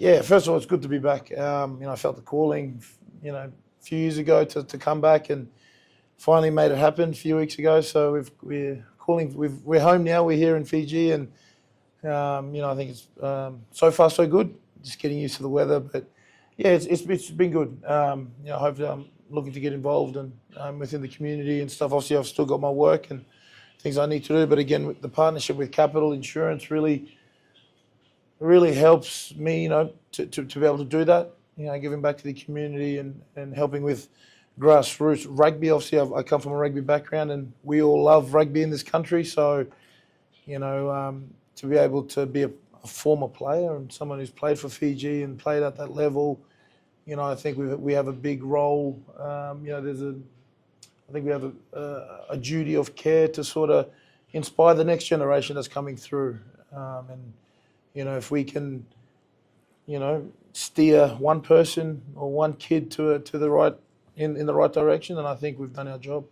Yeah, first of all, it's good to be back. I felt the calling, a few years ago to come back, and finally made it happen a few weeks ago. So we're home now. We're here in Fiji, and I think it's so far so good. Just getting used to the weather, but yeah, it's been good. Hopefully I'm looking to get involved and within the community and stuff. Obviously, I've still got my work and things I need to do, but again, with the partnership with Capital Insurance really helps me, to be able to do that. Giving back to the community and helping with grassroots rugby. Obviously, I come from a rugby background, and we all love rugby in this country. So, to be able to be a former player and someone who's played for Fiji and played at that level, I think we have a big role. I think we have a duty of care to sort of inspire the next generation that's coming through, and if we can, steer one person or one kid to the right in the right direction, then I think we've done our job.